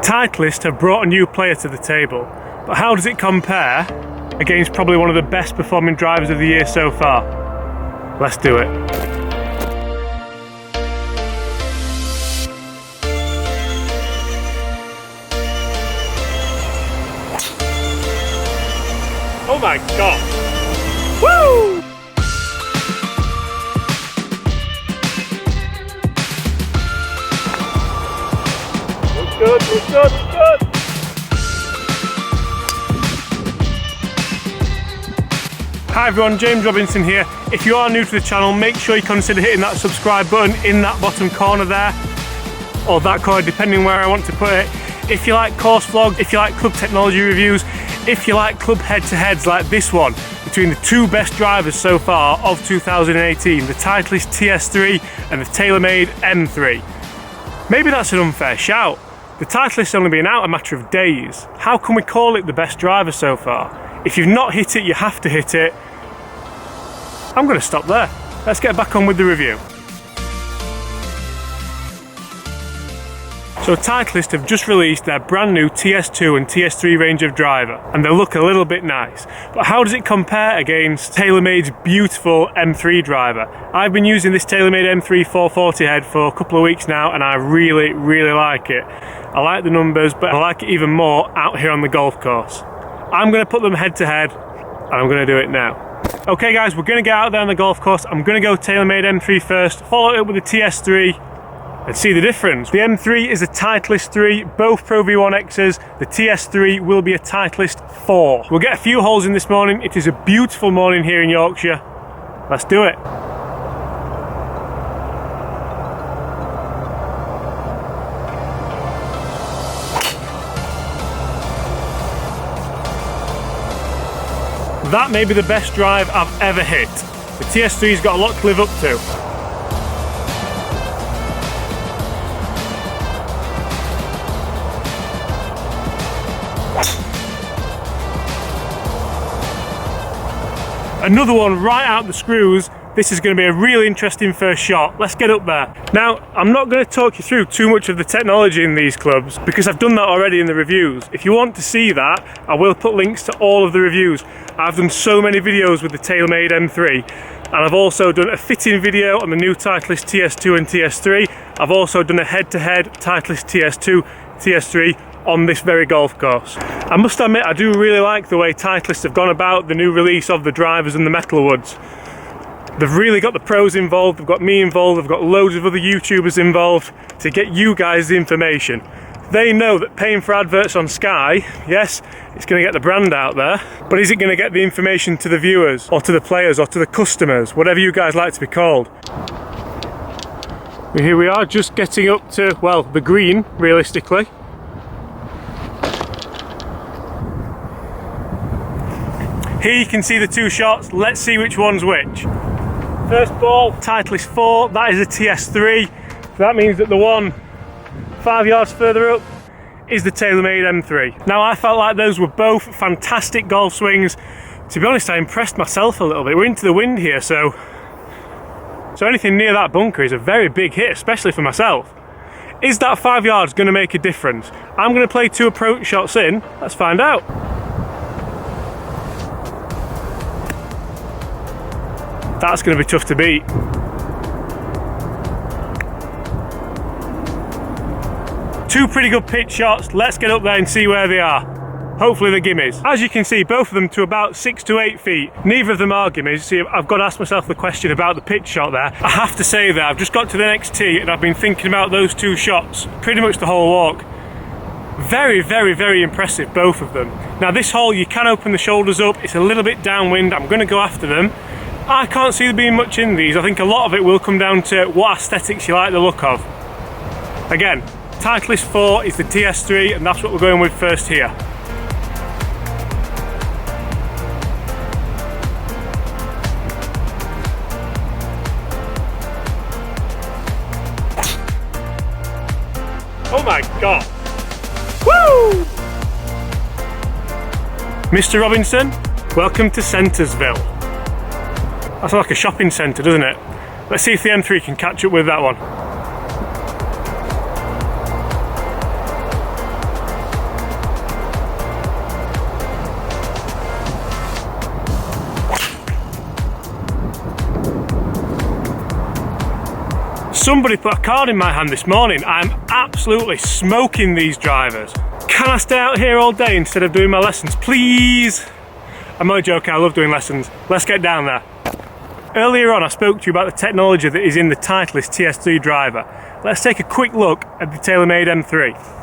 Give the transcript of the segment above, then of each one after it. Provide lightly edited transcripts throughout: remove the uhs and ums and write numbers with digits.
Titleist have brought a new player to the table, but how does it compare against probably one of the best performing drivers of the year so far? Let's do it. Oh my god! Woo! Looks good, looks good, looks good! Hi everyone, James Robinson here. If you are new to the channel, make sure you consider hitting that subscribe button in that bottom corner there, or that corner depending where I want to put it. If you like course vlogs, if you like club technology reviews, if you like club head-to-heads like this one between the two best drivers so far of 2018, the Titleist TS3 and the Taylormade M3. Maybe that's an unfair shout. The Titleist's only been out a matter of days. How can we call it the best driver so far? If you've not hit it, you have to hit it. I'm going to stop there. Let's get back on with the review. So Titleist have just released their brand new TS2 and TS3 range of driver, and they look a little bit nice. But how does it compare against Taylormade's beautiful M3 driver? I've been using this Taylormade M3 440 head for a couple of weeks now, and I really, really like it. I like the numbers, but I like it even more out here on the golf course. I'm going to put them head to head, and I'm going to do it now. Okay guys, we're going to get out there on the golf course. I'm going to go Taylormade M3 first, follow it up with the TS3, and see the difference. The M3 is a Titleist 3, both Pro V1Xs. The TS3 will be a Titleist 4. We'll get a few holes in this morning. It is a beautiful morning here in Yorkshire. Let's do it. That may be the best drive I've ever hit. The TS3's got a lot to live up to. Another one right out the screws. This is going to be a really interesting first shot. Let's get up there. Now, I'm not going to talk you through too much of the technology in these clubs because I've done that already in the reviews. If you want to see that, I will put links to all of the reviews. I've done so many videos with the Taylormade M3, and I've also done a fitting video on the new Titleist TS2 and TS3. I've also done a head-to-head Titleist TS2, TS3 on this very golf course. I must admit, I do really like the way Titleist have gone about the new release of the drivers and the metalwoods. They've really got the pros involved, they've got me involved, they've got loads of other YouTubers involved to get you guys the information. They know that paying for adverts on Sky, yes, it's going to get the brand out there, but is it going to get the information to the viewers, or to the players, or to the customers, whatever you guys like to be called? Here we are, just getting up to, well, the green, realistically. Here you can see the two shots. Let's see which one's which. First ball, Titleist 4, that is a TS3. So that means that the one 5 yards further up is the Taylormade M3. Now I felt like those were both fantastic golf swings. To be honest, I impressed myself a little bit. We're into the wind here, so anything near that bunker is a very big hit, especially for myself. Is that 5 yards going to make a difference? I'm going to play two approach shots in. Let's find out. That's going to be tough to beat. Two pretty good pitch shots. Let's get up there and see where they are. Hopefully they're gimmies. As you can see, both of them to about 6 to 8 feet. Neither of them are gimmies. See, I've got to ask myself the question about the pitch shot there. I have to say that I've just got to the next tee and I've been thinking about those two shots pretty much the whole walk. Very, very, very impressive, both of them. Now this hole, you can open the shoulders up. It's a little bit downwind. I'm going to go after them. I can't see there being much in these. I think a lot of it will come down to what aesthetics you like the look of. Again, Titleist 4 is the TS3, and that's what we're going with first here. Oh my god! Woo! Mr. Robinson, welcome to Centresville. That's like a shopping centre, doesn't it? Let's see if the M3 can catch up with that one. Somebody put a card in my hand this morning. I'm absolutely smoking these drivers. Can I stay out here all day instead of doing my lessons, please? I'm only joking, I love doing lessons. Let's get down there. Earlier on I spoke to you about the technology that is in the Titleist TS3 Driver. Let's take a quick look at the Taylormade M3.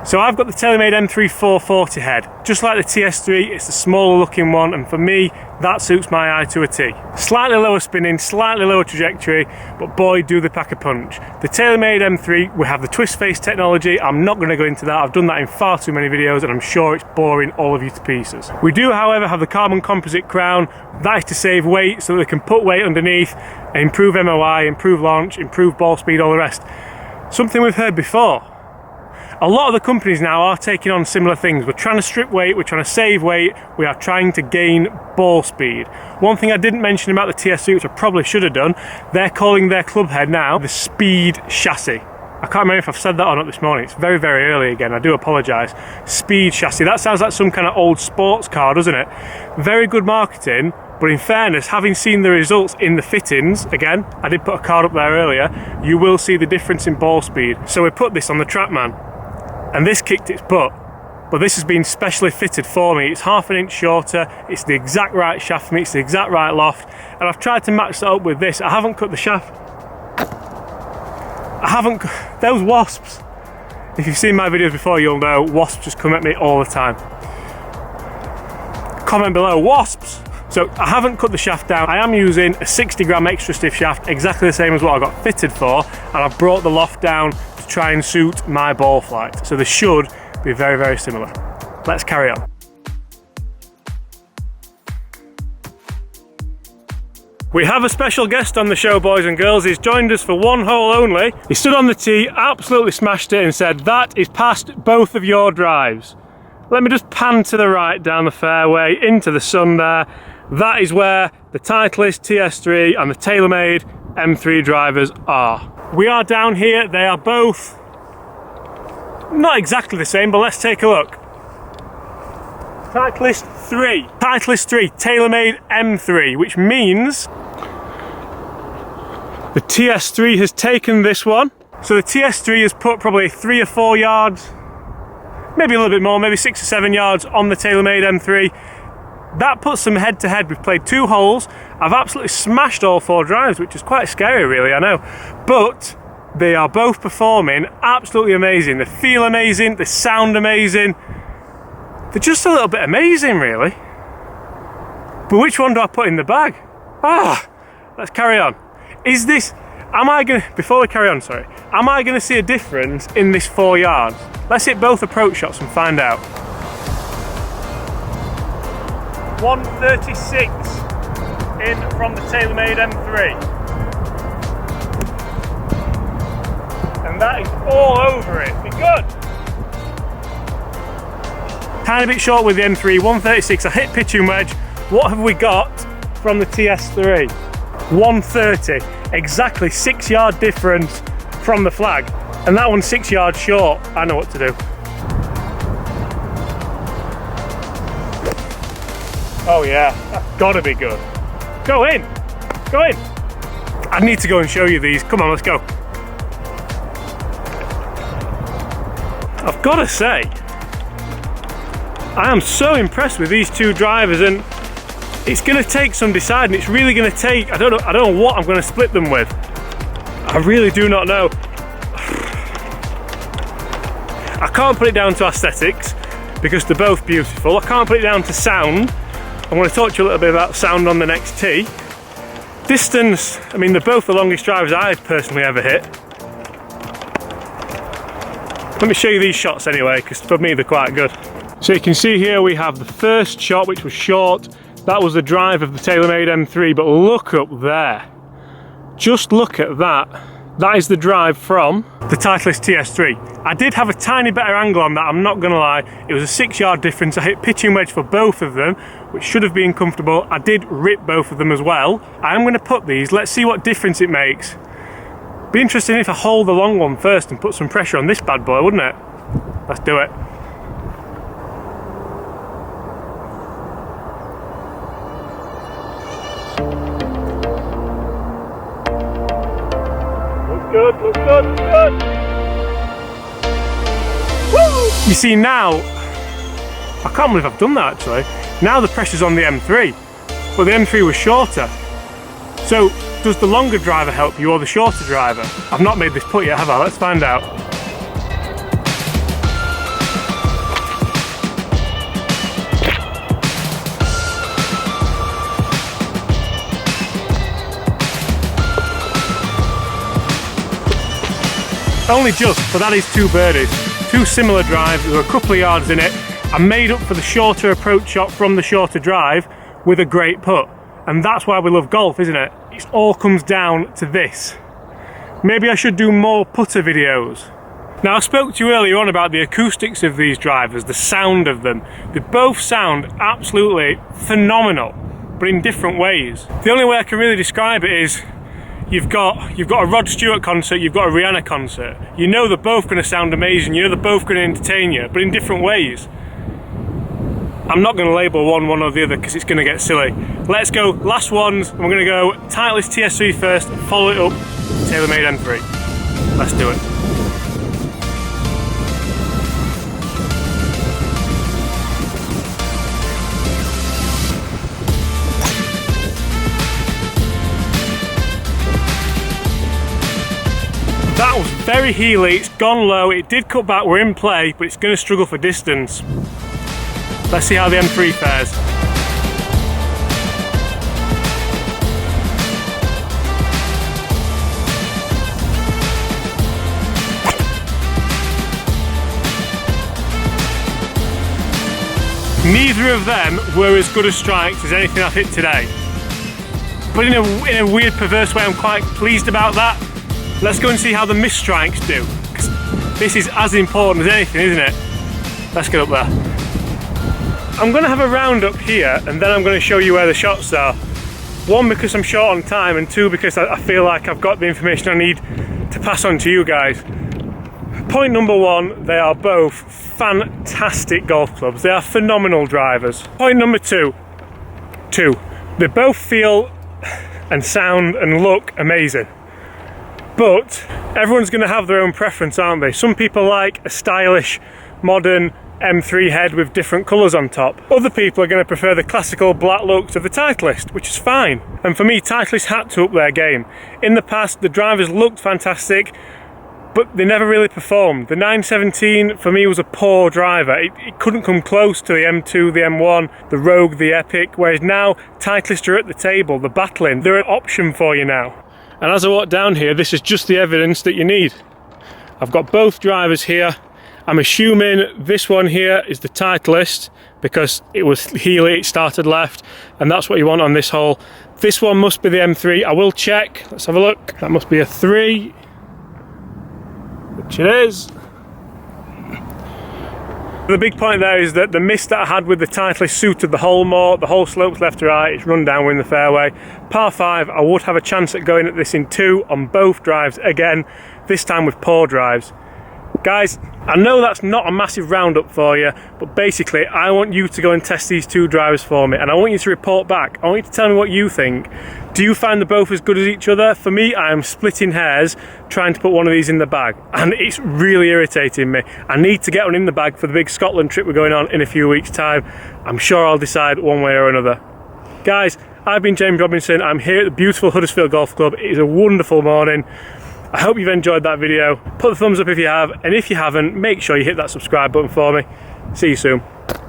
So I've got the Taylormade M3 440 head. Just like the TS3, it's the smaller looking one, and for me, that suits my eye to a T. Slightly lower spinning, slightly lower trajectory, but boy, do they pack a punch. The Taylormade M3, we have the twist face technology. I'm not going to go into that. I've done that in far too many videos, and I'm sure it's boring all of you to pieces. We do, however, have the carbon composite crown. That is to save weight, so that they can put weight underneath and improve MOI, improve launch, improve ball speed, all the rest. Something we've heard before. A lot of the companies now are taking on similar things. We're trying to strip weight, we're trying to save weight, we are trying to gain ball speed. One thing I didn't mention about the TS3, which I probably should have done, they're calling their club head now the Speed Chassis. I can't remember if I've said that or not this morning. It's very, very early again, I do apologise. Speed Chassis, that sounds like some kind of old sports car, doesn't it? Very good marketing, but in fairness, having seen the results in the fittings, again, I did put a card up there earlier, you will see the difference in ball speed. So we put this on the Trackman, and this kicked its butt, but this has been specially fitted for me. It's half an inch shorter, it's the exact right shaft for me, it's the exact right loft, and I've tried to match that up with this. I haven't cut the shaft. Those wasps. If you've seen my videos before, you'll know wasps just come at me all the time. Comment below, wasps! So I haven't cut the shaft down. I am using a 60 gram extra stiff shaft, exactly the same as what I got fitted for, and I've brought the loft down to try and suit my ball flight. So they should be very, very similar. Let's carry on. We have a special guest on the show, boys and girls. He's joined us for one hole only. He stood on the tee, absolutely smashed it, and said, "That is past both of your drives." Let me just pan to the right down the fairway into the sun there. That is where the Titleist TS3 and the Taylormade M3 drivers are. We are down here, they are both not exactly the same, but let's take a look. Titleist 3, Taylormade M3, which means the TS3 has taken this one. So the TS3 has put probably 3 or 4 yards, maybe a little bit more, maybe 6 or 7 yards on the Taylormade M3. That puts them head to head. We've played 2 holes. I've absolutely smashed all 4 drives, which is quite scary really, I know. But they are both performing absolutely amazing. They feel amazing, they sound amazing. They're just a little bit amazing really. But which one do I put in the bag? Let's carry on. Before we carry on, sorry, am I gonna see a difference in this 4 yards? Let's hit both approach shots and find out. 136 in from the Taylormade M3. And that is all over it. Be good. Tiny bit short with the M3, 136. I hit pitch and wedge. What have we got from the TS3? 130. Exactly 6 yard difference from the flag. And that one's 6 yards short. I know what to do. Oh yeah, that's gotta be good. Go in, go in. I need to go and show you these. Come on, let's go. I've gotta say, I am so impressed with these 2 drivers, and it's gonna take some deciding. It's really gonna take, I don't know what I'm gonna split them with. I really do not know. I can't put it down to aesthetics because they're both beautiful. I can't put it down to sound. I'm going to talk to you a little bit about sound on the next tee. Distance, I mean, they're both the longest drivers I've personally ever hit. Let me show you these shots anyway, because for me they're quite good. So you can see here we have the first shot, which was short. That was the drive of the Taylormade M3, but look up there. Just look at that. That is the drive from the Titleist TS3. I did have a tiny better angle on that, I'm not gonna lie. It was a 6 yard difference. I hit pitch and wedge for both of them, which should have been comfortable. I did rip both of them as well. I am gonna put these, let's see what difference it makes. Be interesting if I hold the long one first and put some pressure on this bad boy, wouldn't it? Let's do it. good, looks good, looks good. Woo! You see now, I can't believe I've done that actually. Now the pressure's on the M3, but the M3 was shorter. So, does the longer driver help you or the shorter driver? I've not made this putt yet, have I? Let's find out. Only just, but that is 2 birdies. 2 similar drives, there were a couple of yards in it. I made up for the shorter approach shot from the shorter drive with a great putt. And that's why we love golf, isn't it? It all comes down to this. Maybe I should do more putter videos. Now I spoke to you earlier on about the acoustics of these drivers, the sound of them. They both sound absolutely phenomenal, but in different ways. The only way I can really describe it is you've got a Rod Stewart concert, you've got a Rihanna concert. You know they're both going to sound amazing, you know they're both going to entertain you, but in different ways. I'm not going to label one or the other because it's going to get silly. Let's go last ones, and we're going to go Titleist TS3 first, follow it up Taylormade M3. Let's do it. That was very heely, it's gone low, it did cut back, we're in play, but it's going to struggle for distance. Let's see how the M3 fares. Neither of them were as good as strikes as anything I've hit today. But in a weird, perverse way, I'm quite pleased about that. Let's go and see how the missed strikes do. 'Cause this is as important as anything, isn't it? Let's get up there. I'm going to have a round up here, and then I'm going to show you where the shots are. 1, because I'm short on time, and 2, because I feel like I've got the information I need to pass on to you guys. Point number 1, they are both fantastic golf clubs. They are phenomenal drivers. Point number 2, they both feel and sound and look amazing. But everyone's going to have their own preference, aren't they? Some people like a stylish, modern M3 head with different colours on top. Other people are going to prefer the classical black looks of the Titleist, which is fine. And for me, Titleist had to up their game. In the past, the drivers looked fantastic, but they never really performed. The 917 for me was a poor driver. It couldn't come close to the M2, the M1, the Rogue, the Epic, whereas now Titleist are at the table, they're battling. They're an option for you now. And as I walk down here, this is just the evidence that you need. I've got both drivers here. I'm assuming this one here is the Titleist because it was heely, it started left, and that's what you want on this hole. This one must be the M3. I will check. Let's have a look. That must be a 3, which it is. The big point there is that the miss that I had with the Titleist suited the hole more. The hole slopes left to right, it's run down, we're in the fairway. Par 5, I would have a chance at going at this in 2 on both drives, again, this time with poor drives. Guys, I know that's not a massive roundup for you, but basically I want you to go and test these 2 drivers for me, and I want you to report back. I want you to tell me what you think. Do you find them both as good as each other? For me, I am splitting hairs trying to put one of these in the bag, and it's really irritating me. I need to get one in the bag for the big Scotland trip we're going on in a few weeks' time. I'm sure I'll decide one way or another. Guys, I've been James Robinson. I'm here at the beautiful Huddersfield Golf Club. It is a wonderful morning. I hope you've enjoyed that video. Put the thumbs up if you have, and if you haven't, make sure you hit that subscribe button for me. See you soon.